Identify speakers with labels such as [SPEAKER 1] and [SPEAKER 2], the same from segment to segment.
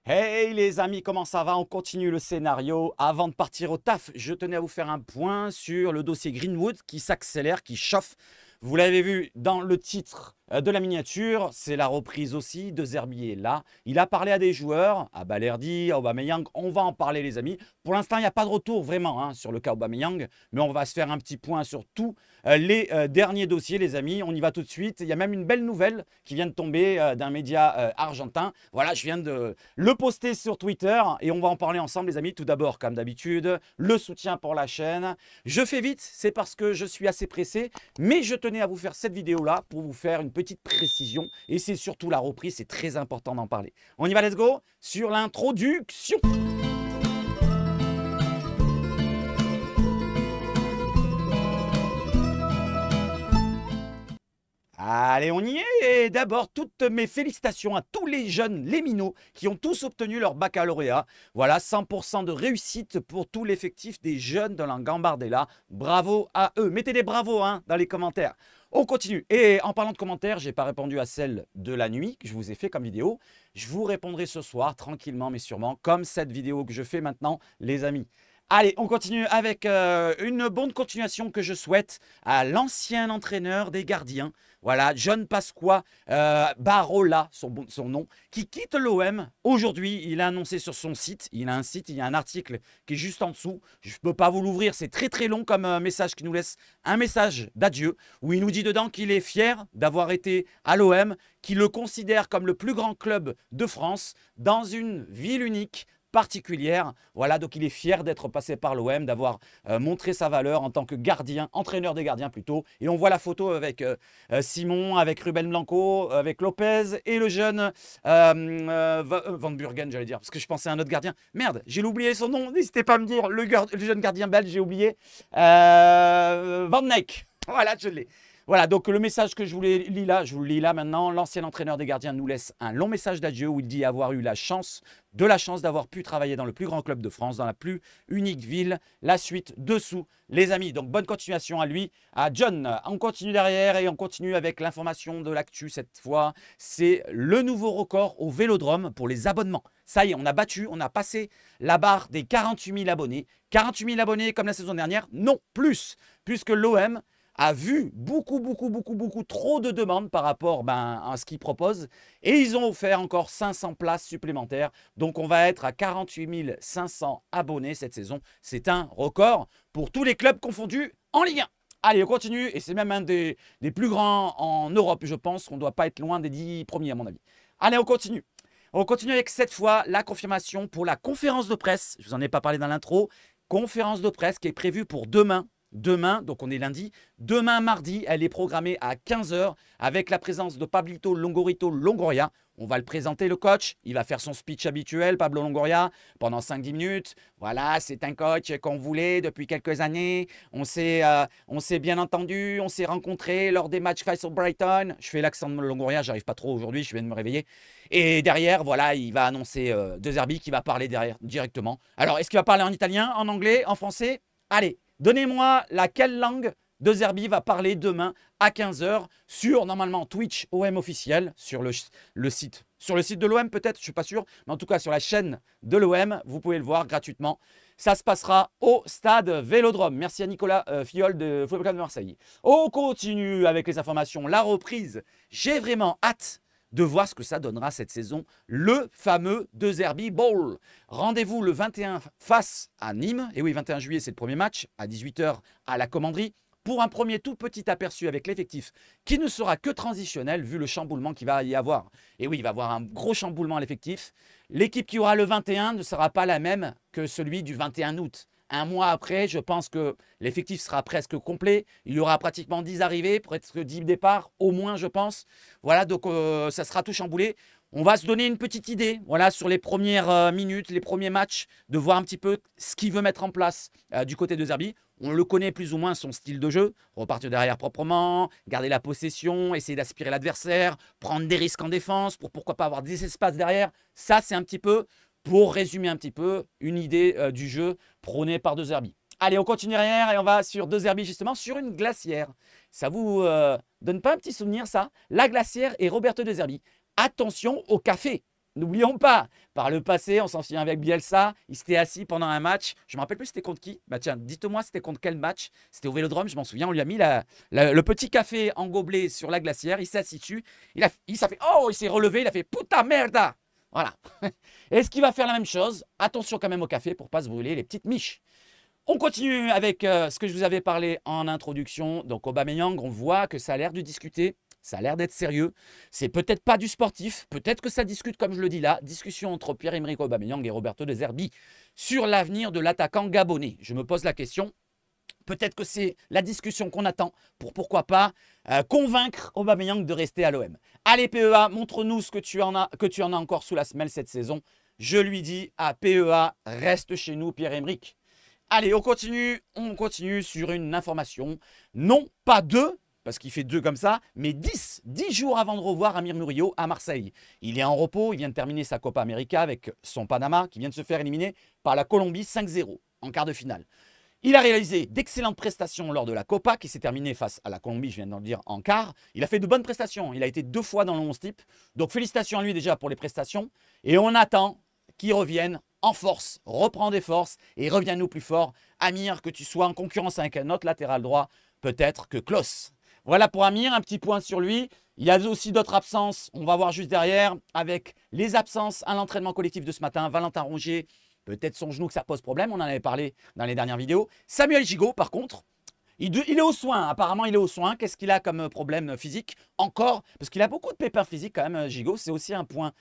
[SPEAKER 1] Hey les amis, comment ça va? On continue le scénario. Avant de partir au taf, je tenais à vous faire un point sur le dossier Greenwood qui s'accélère, qui chauffe. Vous l'avez vu dans le titre de la miniature, c'est la reprise aussi de Zerbi est là. Il a parlé à des joueurs, à Balerdi, à Aubameyang, on va en parler les amis. Pour l'instant, il n'y a pas de retour vraiment sur le cas Aubameyang, mais on va se faire un petit point sur tous les derniers dossiers les amis. On y va tout de suite. Il y a même une belle nouvelle qui vient de tomber d'un média argentin. Voilà, je viens de le poster sur Twitter et on va en parler ensemble les amis. Tout d'abord, comme d'habitude, le soutien pour la chaîne. Je fais vite, c'est parce que je suis assez pressé, mais je tenais à vous faire cette vidéo-là pour vous faire une petite précision. Et c'est surtout la reprise, c'est très important d'en parler. On y va, let's go, sur l'introduction. Allez, on y est. Et d'abord, toutes mes félicitations à tous les jeunes, les minots, qui ont tous obtenu leur baccalauréat. Voilà, 100% de réussite pour tout l'effectif des jeunes de la Gambardella. Bravo à eux. Mettez des bravos dans les commentaires. On continue. Et en parlant de commentaires, je n'ai pas répondu à celle de la nuit que je vous ai fait comme vidéo. Je vous répondrai ce soir, tranquillement mais sûrement, comme cette vidéo que je fais maintenant, les amis. Allez, on continue avec une bonne continuation que je souhaite à l'ancien entraîneur des gardiens. Voilà, John Pasqua Barola, son nom, qui quitte l'OM. Aujourd'hui, il a annoncé sur son site, il a un site, il y a un article qui est juste en dessous. Je ne peux pas vous l'ouvrir, c'est très très long comme message qui nous laisse un message d'adieu où il nous dit dedans qu'il est fier d'avoir été à l'OM, qu'il le considère comme le plus grand club de France dans une ville unique, particulière. Voilà, donc il est fier d'être passé par l'OM, d'avoir montré sa valeur en tant que gardien, entraîneur des gardiens plutôt. Et on voit la photo avec Simon, avec Ruben Blanco, avec Lopez et le jeune Van Burgen, j'allais dire, parce que je pensais à un autre gardien. Merde, j'ai oublié son nom, n'hésitez pas à me dire, le jeune gardien belge, j'ai oublié. Van Dijk, voilà, je l'ai. Voilà, donc le message que je vous lis là, je vous le lis là maintenant. L'ancien entraîneur des gardiens nous laisse un long message d'adieu où il dit avoir eu la chance d'avoir pu travailler dans le plus grand club de France, dans la plus unique ville. La suite dessous, les amis. Donc bonne continuation à lui, à John. On continue derrière et on continue avec l'information de l'actu cette fois. C'est le nouveau record au Vélodrome pour les abonnements. Ça y est, on a battu, on a passé la barre des 48 000 abonnés. 48 000 abonnés comme la saison dernière? Non, plus, puisque l'OM a vu beaucoup trop de demandes par rapport à ce qu'ils proposent. Et ils ont offert encore 500 places supplémentaires. Donc on va être à 48 500 abonnés cette saison. C'est un record pour tous les clubs confondus en Ligue 1. Allez, on continue. Et c'est même un des plus grands en Europe, je pense. On ne doit pas être loin des 10 premiers à mon avis. Allez, on continue. On continue avec cette fois la confirmation pour la conférence de presse. Je ne vous en ai pas parlé dans l'intro. Conférence de presse qui est prévue pour demain. Demain, donc on est lundi, demain mardi, elle est programmée à 15 h avec la présence de Pablito Longoria Longoria. On va le présenter le coach, il va faire son speech habituel, Pablo Longoria, pendant 5-10 minutes. Voilà, c'est un coach qu'on voulait depuis quelques années. On s'est bien entendu, on s'est rencontrés lors des matchs face au Brighton. Je fais l'accent de Longoria, j'arrive pas trop aujourd'hui, je viens de me réveiller. Et derrière, voilà, il va annoncer De Zerbi qui va parler derrière directement. Alors, est-ce qu'il va parler en italien, en anglais, en français? Allez, donnez-moi laquelle langue De Zerbi va parler demain à 15 h sur, normalement, Twitch OM officiel, sur le site. Sur le site de l'OM peut-être, je ne suis pas sûr, mais en tout cas sur la chaîne de l'OM, vous pouvez le voir gratuitement. Ça se passera au stade Vélodrome. Merci à Nicolas Fiol de Football Club de Marseille. On continue avec les informations. La reprise, j'ai vraiment hâte de voir ce que ça donnera cette saison, le fameux De Zerbi Bowl. Rendez-vous le 21 face à Nîmes, et oui, 21 juillet, c'est le premier match, à 18 h à la Commanderie, pour un premier tout petit aperçu avec l'effectif, qui ne sera que transitionnel, vu le chamboulement qu'il va y avoir. Et oui, il va y avoir un gros chamboulement à l'effectif. L'équipe qui aura le 21 ne sera pas la même que celui du 21 août. Un mois après, je pense que l'effectif sera presque complet. Il y aura pratiquement 10 arrivées, presque 10 départs, au moins, je pense. Voilà, donc ça sera tout chamboulé. On va se donner une petite idée, voilà, sur les premières minutes, les premiers matchs, de voir un petit peu ce qu'il veut mettre en place du côté de Zerbi. On le connaît plus ou moins, son style de jeu. Repartir derrière proprement, garder la possession, essayer d'aspirer l'adversaire, prendre des risques en défense pour pourquoi pas avoir des espaces derrière. Ça, c'est un petit peu, pour résumer un petit peu, une idée du jeu prôné par De Zerbi. Allez, on continue derrière et on va sur De Zerbi justement, sur une glacière. Ça vous donne pas un petit souvenir ça? La glacière et Roberto De Zerbi. Attention au café. n'oublions pas, par le passé, on s'en souvient avec Bielsa, il s'était assis pendant un match. Je ne me rappelle plus c'était contre qui. Bah tiens, dites-moi c'était contre quel match. C'était au Vélodrome, je m'en souviens. On lui a mis le petit café en gobelet sur la glacière. Il s'est assis dessus. Il s'est fait, oh, il s'est relevé. Il a fait puta merda. Voilà. Est-ce qu'il va faire la même chose? Attention quand même au café pour ne pas se brûler les petites miches. On continue avec ce que je vous avais parlé en introduction. Donc Aubameyang, on voit que ça a l'air de discuter. Ça a l'air d'être sérieux. C'est peut-être pas du sportif. Peut-être que ça discute, comme je le dis là. Discussion entre Pierre-Emerick Aubameyang et Roberto De Zerbi sur l'avenir de l'attaquant gabonais. Je me pose la question. Peut-être que c'est la discussion qu'on attend pour, pourquoi pas, convaincre Aubameyang de rester à l'OM. Allez PEA, montre-nous ce que tu en as encore sous la semelle cette saison. Je lui dis à PEA, reste chez nous Pierre-Emerick. Allez, on continue sur une information. Non, pas deux, parce qu'il fait 2 comme ça, mais 10 jours avant de revoir Amir Murillo à Marseille. Il est en repos, il vient de terminer sa Copa América avec son Panama, qui vient de se faire éliminer par la Colombie 5-0 en quart de finale. Il a réalisé d'excellentes prestations lors de la Copa, qui s'est terminée face à la Colombie, je viens de le dire, en quart. Il a fait de bonnes prestations, il a été 2 fois dans le 11 type. Donc félicitations à lui déjà pour les prestations. Et on attend qu'il revienne en force, reprend des forces et reviens-nous plus fort. Amir, que tu sois en concurrence avec un autre latéral droit, peut-être que Klose. Voilà pour Amir, un petit point sur lui. Il y a aussi d'autres absences, on va voir juste derrière, avec les absences à l'entraînement collectif de ce matin. Valentin Rongier, peut-être son genou que ça pose problème, on en avait parlé dans les dernières vidéos. Samuel Gigot, par contre, il est aux soins, apparemment il est aux soins. Qu'est-ce qu'il a comme problème physique? Encore, parce qu'il a beaucoup de pépins physiques quand même, Gigot. C'est aussi un point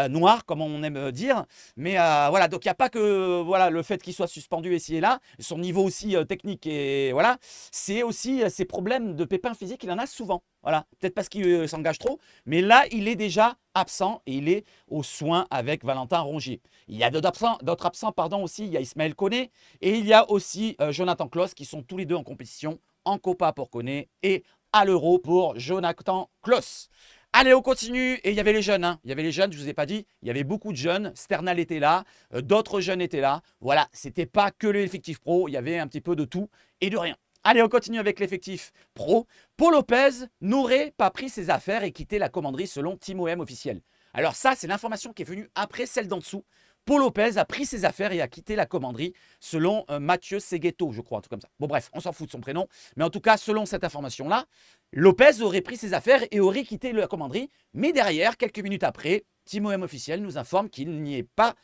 [SPEAKER 1] noir, comme on aime dire. Mais voilà, donc il n'y a pas que voilà, le fait qu'il soit suspendu ici et là. Son niveau aussi technique, et voilà, c'est aussi ses problèmes de pépins physiques, il en a souvent. Voilà, peut-être parce qu'il s'engage trop, mais là, il est déjà absent et il est aux soins avec Valentin Rongier. Il y a d'autres absents pardon, aussi. Il y a Ismaël Koné et il y a aussi Jonathan Klose qui sont tous les deux en compétition en Copa pour Koné et à l'Euro pour Jonathan Klose. Allez, on continue. Et il y avait les jeunes. Hein. Il y avait les jeunes, je ne vous ai pas dit. Il y avait beaucoup de jeunes. Sternal était là. D'autres jeunes étaient là. Voilà, ce n'était pas que l'effectif pro. Il y avait un petit peu de tout et de rien. Allez, on continue avec l'effectif pro. Paul Lopez n'aurait pas pris ses affaires et quitté la commanderie selon Team OM officiel. Alors ça, c'est l'information qui est venue après celle d'en dessous. Paul Lopez a pris ses affaires et a quitté la commanderie selon Mathieu Seguetto, je crois, un truc comme ça. Bon bref, on s'en fout de son prénom. Mais en tout cas, selon cette information-là, Lopez aurait pris ses affaires et aurait quitté la commanderie. Mais derrière, quelques minutes après, Team OM officiel nous informe qu'il n'y est pas,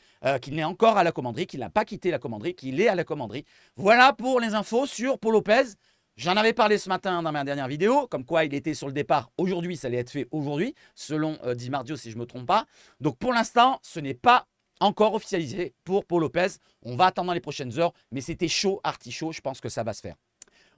[SPEAKER 1] qu'il n'est encore à la commanderie, qu'il n'a pas quitté la commanderie, qu'il est à la commanderie. Voilà pour les infos sur Paul Lopez. J'en avais parlé ce matin dans ma dernière vidéo, comme quoi il était sur le départ aujourd'hui, ça allait être fait aujourd'hui, selon Di Mardio si je ne me trompe pas. Donc pour l'instant, ce n'est pas encore officialisé pour Paul Lopez. On va attendre dans les prochaines heures, mais c'était chaud, artichaut, je pense que ça va se faire.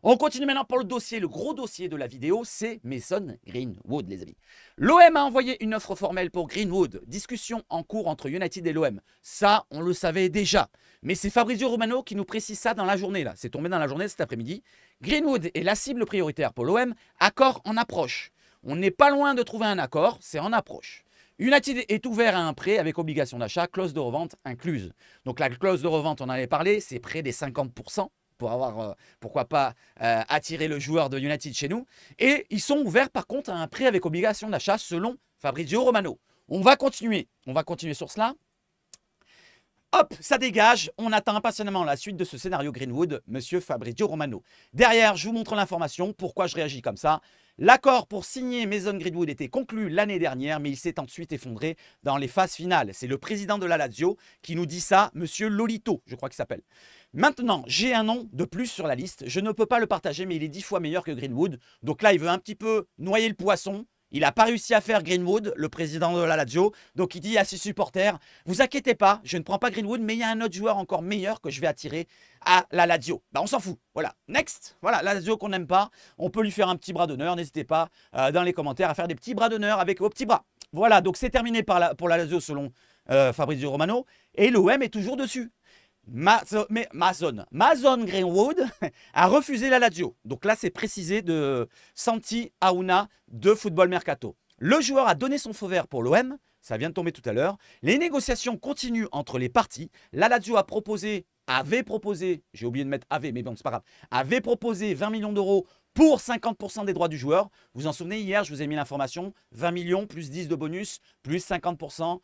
[SPEAKER 1] On continue maintenant pour le dossier. Le gros dossier de la vidéo, c'est Mason Greenwood, les amis. L'OM a envoyé une offre formelle pour Greenwood. Discussion en cours entre United et l'OM. Ça, on le savait déjà. Mais c'est Fabrizio Romano qui nous précise ça dans la journée. C'est tombé dans la journée cet après-midi. Greenwood est la cible prioritaire pour l'OM. Accord en approche. On n'est pas loin de trouver un accord, c'est en approche. United est ouvert à un prêt avec obligation d'achat, clause de revente incluse. Donc la clause de revente, on en avait parlé, c'est près des 50%. Pour avoir, pourquoi pas, attirer le joueur de United chez nous. Et ils sont ouverts par contre à un prêt avec obligation d'achat selon Fabrizio Romano. On va continuer sur cela. Hop, ça dégage. On attend impatiemment la suite de ce scénario Greenwood, monsieur Fabrizio Romano. Derrière, je vous montre l'information. Pourquoi je réagis comme ça? L'accord pour signer Mason Greenwood était conclu l'année dernière, mais il s'est ensuite effondré dans les phases finales. C'est le président de la Lazio qui nous dit ça, monsieur Lolito, je crois qu'il s'appelle. Maintenant, j'ai un nom de plus sur la liste. Je ne peux pas le partager, mais il est 10 fois meilleur que Greenwood. Donc là, il veut un petit peu noyer le poisson. Il n'a pas réussi à faire Greenwood, le président de la Lazio. Donc il dit à ses supporters, vous inquiétez pas, je ne prends pas Greenwood, mais il y a un autre joueur encore meilleur que je vais attirer à la Lazio. Bah, on s'en fout. Voilà. Next. Voilà, la Lazio qu'on n'aime pas. On peut lui faire un petit bras d'honneur. N'hésitez pas dans les commentaires à faire des petits bras d'honneur avec vos petits bras. Voilà, donc c'est terminé pour la Lazio selon Fabrizio Romano. Et l'OM est toujours dessus. Mason Greenwood a refusé la Lazio. Donc là, c'est précisé de Santi Aouna de Football Mercato. Le joueur a donné son feu vert pour l'OM. Ça vient de tomber tout à l'heure. Les négociations continuent entre les parties. La Lazio avait proposé, j'ai oublié de mettre avait, mais bon, c'est pas grave, avait proposé 20 millions d'euros pour 50% des droits du joueur. Vous vous en souvenez, hier, je vous ai mis l'information, 20 millions plus 10 de bonus, plus 50%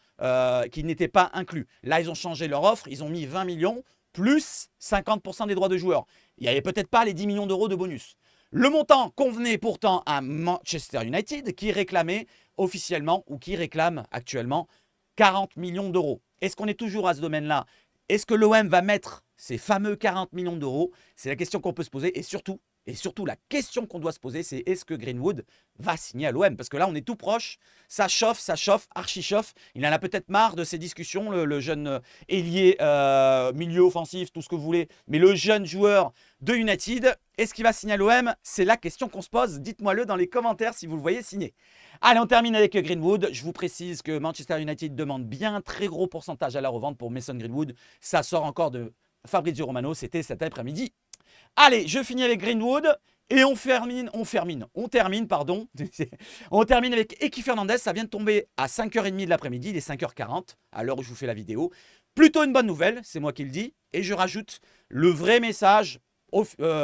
[SPEAKER 1] qui n'étaient pas inclus. Là, ils ont changé leur offre, ils ont mis 20 millions plus 50% des droits de joueur. Il n'y avait peut-être pas les 10 millions d'euros de bonus. Le montant convenait pourtant à Manchester United qui réclamait officiellement ou qui réclame actuellement 40 millions d'euros. Est-ce qu'on est toujours à ce domaine-là? Est-ce que l'OM va mettre ces fameux 40 millions d'euros? C'est la question qu'on peut se poser et surtout la question qu'on doit se poser, c'est est-ce que Greenwood va signer à l'OM? Parce que là, on est tout proche, ça chauffe, archi chauffe. Il en a peut-être marre de ces discussions, le jeune ailier, milieu offensif, tout ce que vous voulez. Mais le jeune joueur de United, est-ce qu'il va signer à l'OM? C'est la question qu'on se pose. Dites-moi-le dans les commentaires si vous le voyez signer. Allez, on termine avec Greenwood. Je vous précise que Manchester United demande bien un très gros pourcentage à la revente pour Mason Greenwood. Ça sort encore de Fabrizio Romano, c'était cet après-midi. Allez, je finis avec Greenwood et on termine avec Eki Fernandez. Ça vient de tomber à 5h30 de l'après-midi, il est 5h40 à l'heure où je vous fais la vidéo. Plutôt une bonne nouvelle, c'est moi qui le dis. Et je rajoute le vrai message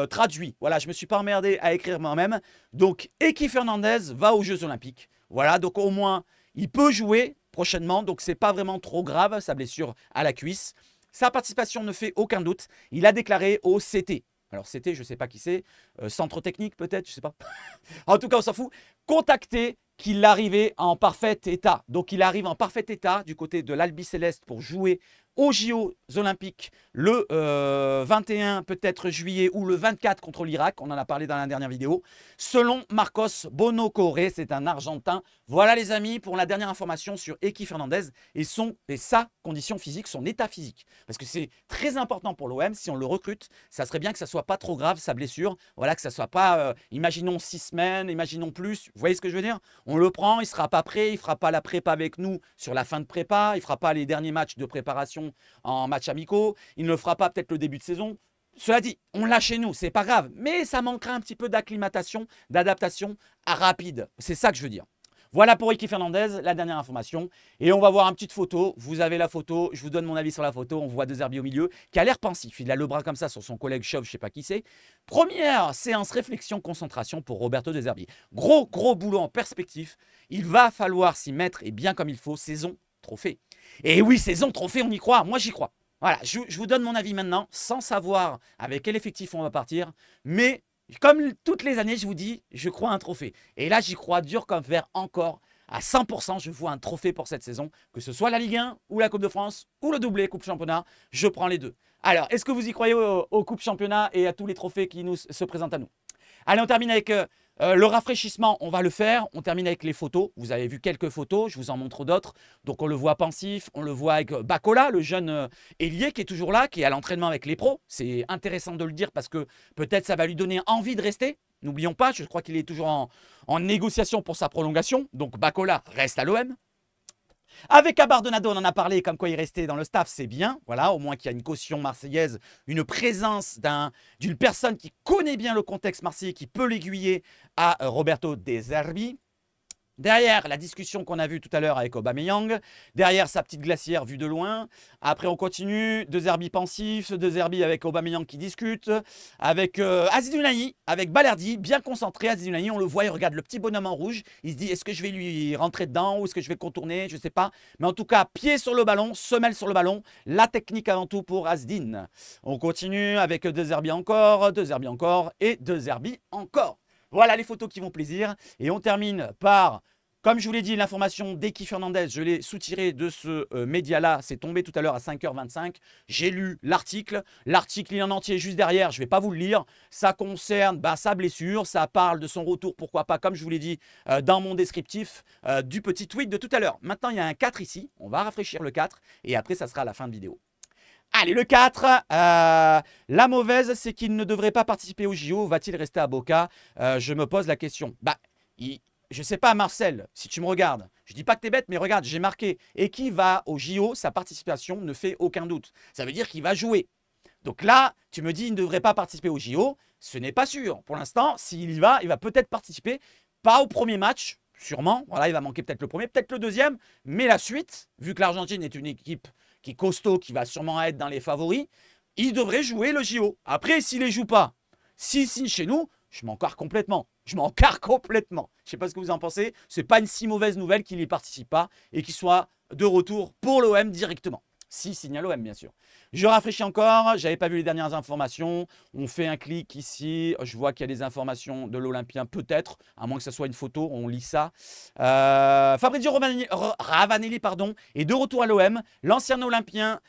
[SPEAKER 1] traduit. Voilà, je ne me suis pas emmerdé à écrire moi-même. Donc, Eki Fernandez va aux Jeux Olympiques. Voilà, donc au moins, il peut jouer prochainement. Donc, ce n'est pas vraiment trop grave, sa blessure à la cuisse. Sa participation ne fait aucun doute. Il a déclaré au CT. Alors, CT, je ne sais pas qui c'est. Centre technique, peut-être, je ne sais pas. En tout cas, on s'en fout. Contacté qu'il arrivait en parfait état. Donc, il arrive en parfait état du côté de l'Albi Céleste pour jouer aux JO Olympiques le 21 peut-être juillet ou le 24 contre l'Irak. On en a parlé dans la dernière vidéo. Selon Marcos Bonocore, c'est un Argentin. Voilà les amis pour la dernière information sur Eki Fernandez et sa condition physique, son état physique. Parce que c'est très important pour l'OM. Si on le recrute, ça serait bien que ça ne soit pas trop grave sa blessure. Voilà, que ça ne soit pas, imaginons 6 semaines, imaginons plus. Vous voyez ce que je veux dire? On le prend, il ne sera pas prêt, il ne fera pas la prépa avec nous sur la fin de prépa, il ne fera pas les derniers matchs de préparation en matchs amicaux, il ne le fera pas peut-être le début de saison. Cela dit, on l'a chez nous, c'est pas grave, mais ça manquera un petit peu d'acclimatation, d'adaptation rapide. C'est ça que je veux dire. Voilà pour Eki Fernandez, la dernière information. Et on va voir une petite photo. Vous avez la photo, je vous donne mon avis sur la photo. On voit De Zerbi au milieu, qui a l'air pensif. Il a le bras comme ça sur son collègue chauve, je ne sais pas qui c'est. Première séance réflexion-concentration pour Roberto De Zerbi. Gros boulot en perspective. Il va falloir s'y mettre, et bien comme il faut, saison trophée. Et oui, saison trophée, on y croit. Moi, j'y crois. Voilà, je vous donne mon avis maintenant, sans savoir avec quel effectif on va partir. Mais comme toutes les années, je vous dis, je crois à un trophée. Et là, j'y crois dur comme fer encore. À 100%, je vois un trophée pour cette saison. Que ce soit la Ligue 1 ou la Coupe de France ou le doublé Coupe Championnat, je prends les deux. Alors, est-ce que vous y croyez aux Coupes Championnat et à tous les trophées qui se présentent à nous? Allez, on termine avec le rafraîchissement, on va le faire. On termine avec les photos. Vous avez vu quelques photos, je vous en montre d'autres. Donc, on le voit pensif, on le voit avec Bacola, le jeune ailier qui est toujours là, qui est à l'entraînement avec les pros. C'est intéressant de le dire parce que peut-être ça va lui donner envie de rester. N'oublions pas, je crois qu'il est toujours en négociation pour sa prolongation. Donc, Bacola reste à l'OM. Avec Abardonado, on en a parlé, comme quoi il restait dans le staff, c'est bien. Voilà, au moins qu'il y a une caution marseillaise, une présence d'une personne qui connaît bien le contexte marseillais, qui peut l'aiguiller à Roberto De Zerbi. Derrière, la discussion qu'on a vue tout à l'heure avec Aubameyang. Derrière, sa petite glacière vue de loin. Après, on continue. De Zerbi pensif. De Zerbi avec Aubameyang qui discute. Avec Aziz Ounahi, avec Balerdi, bien concentré. Aziz Ounahi, on le voit, il regarde le petit bonhomme en rouge. Il se dit, est-ce que je vais lui rentrer dedans ou est-ce que je vais contourner? Je ne sais pas. Mais en tout cas, pied sur le ballon, semelle sur le ballon. La technique avant tout pour Azdin. On continue avec De Zerbi encore et De Zerbi encore. Voilà les photos qui vont plaisir. Et on termine par, comme je vous l'ai dit, l'information d'Eki Fernandez. Je l'ai soutiré de ce média-là. C'est tombé tout à l'heure à 5h25. J'ai lu l'article. L'article est en entier juste derrière. Je ne vais pas vous le lire. Ça concerne sa blessure. Ça parle de son retour, pourquoi pas, comme je vous l'ai dit dans mon descriptif du petit tweet de tout à l'heure. Maintenant, il y a un 4 ici. On va rafraîchir le 4. Et après, ça sera à la fin de vidéo. Allez, le 4, la mauvaise, c'est qu'il ne devrait pas participer au JO. Va-t-il rester à Boca? Je me pose la question. Je ne sais pas, Marcel, si tu me regardes. Je ne dis pas que tu es bête, mais regarde, j'ai marqué. Et qui va au JO, sa participation ne fait aucun doute. Ça veut dire qu'il va jouer. Donc là, tu me dis qu'il ne devrait pas participer au JO. Ce n'est pas sûr. Pour l'instant, s'il y va, il va peut-être participer. Pas au premier match, sûrement. Voilà, il va manquer peut-être le premier, peut-être le deuxième. Mais la suite, vu que l'Argentine est une équipe qui est costaud, qui va sûrement être dans les favoris, il devrait jouer le JO. Après, s'il ne les joue pas, s'il signe chez nous, Je m'en carre complètement. Je m'en carre complètement. Je ne sais pas ce que vous en pensez. Ce n'est pas une si mauvaise nouvelle qu'il n'y participe pas et qu'il soit de retour pour l'OM directement. Si signe à l'OM, bien sûr. Je rafraîchis encore. Je n'avais pas vu les dernières informations. On fait un clic ici. Je vois qu'il y a des informations de l'Olympien, peut-être, à moins que ce soit une photo. On lit ça. Fabrizio Ravanelli, est de retour à l'OM. L'ancien Olympien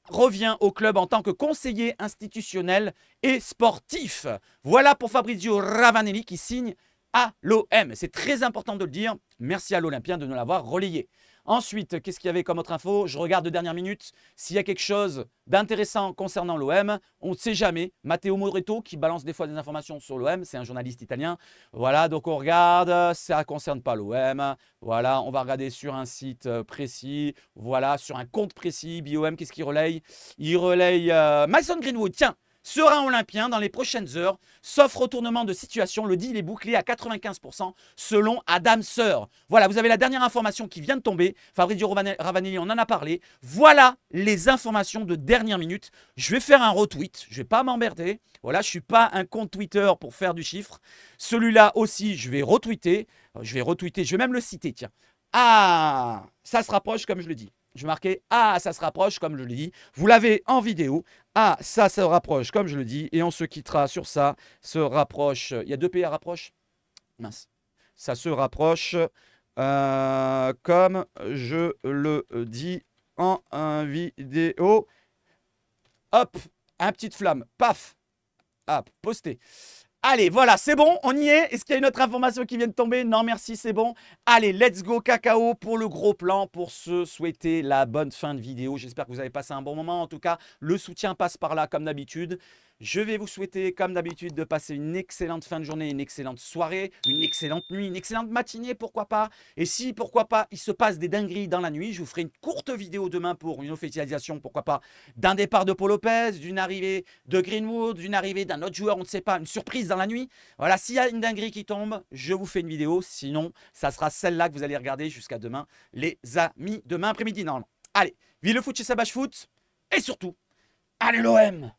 [SPEAKER 1] revient au club en tant que conseiller institutionnel et sportif. Voilà pour Fabrizio Ravanelli qui signe à l'OM. C'est très important de le dire. Merci à l'Olympien de nous l'avoir relayé. Ensuite, qu'est-ce qu'il y avait comme autre info? Je regarde de dernière minute. S'il y a quelque chose d'intéressant concernant l'OM, on ne sait jamais. Matteo Moretto qui balance des fois des informations sur l'OM, c'est un journaliste italien. Voilà, donc on regarde, ça ne concerne pas l'OM. Voilà, on va regarder sur un site précis. Voilà, sur un compte précis. BOM, qu'est-ce qu'il relaye? Il relaye Mason Greenwood, tiens, sera olympien dans les prochaines heures, sauf retournement de situation. Le deal est bouclé à 95% selon Adam Seur. Voilà, vous avez la dernière information qui vient de tomber. Fabrizio Ravanelli, on en a parlé. Voilà les informations de dernière minute. Je vais faire un retweet. Je ne vais pas m'emmerder. Voilà, je ne suis pas un compte Twitter pour faire du chiffre. Celui-là aussi, je vais retweeter. Je vais même le citer, tiens. Ah, ça se rapproche comme je le dis. Je vais marquer « Ah, ça se rapproche » comme je le dis. Vous l'avez en vidéo. « Ah, ça se rapproche » comme je le dis. Et on se quittera sur ça. Se rapproche. Il y a deux pays à rapproche. Mince. Ça se rapproche comme je le dis en vidéo. Hop, un petite flamme. Paf. Hop, posté. Allez, voilà, c'est bon, on y est. Est-ce qu'il y a une autre information qui vient de tomber? Non, merci, c'est bon. Allez, let's go cacao pour le gros plan, pour se souhaiter la bonne fin de vidéo. J'espère que vous avez passé un bon moment. En tout cas, le soutien passe par là comme d'habitude. Je vais vous souhaiter, comme d'habitude, de passer une excellente fin de journée, une excellente soirée, une excellente nuit, une excellente matinée, pourquoi pas. Et si, pourquoi pas, il se passe des dingueries dans la nuit, je vous ferai une courte vidéo demain pour une officialisation, pourquoi pas, d'un départ de Paul Lopez, d'une arrivée de Greenwood, d'une arrivée d'un autre joueur, on ne sait pas, une surprise dans la nuit. Voilà, s'il y a une dinguerie qui tombe, je vous fais une vidéo. Sinon, ça sera celle-là que vous allez regarder jusqu'à demain, les amis, demain après-midi, normalement. Allez, vive le foot chez Sabach Foot. Et surtout, allez l'OM!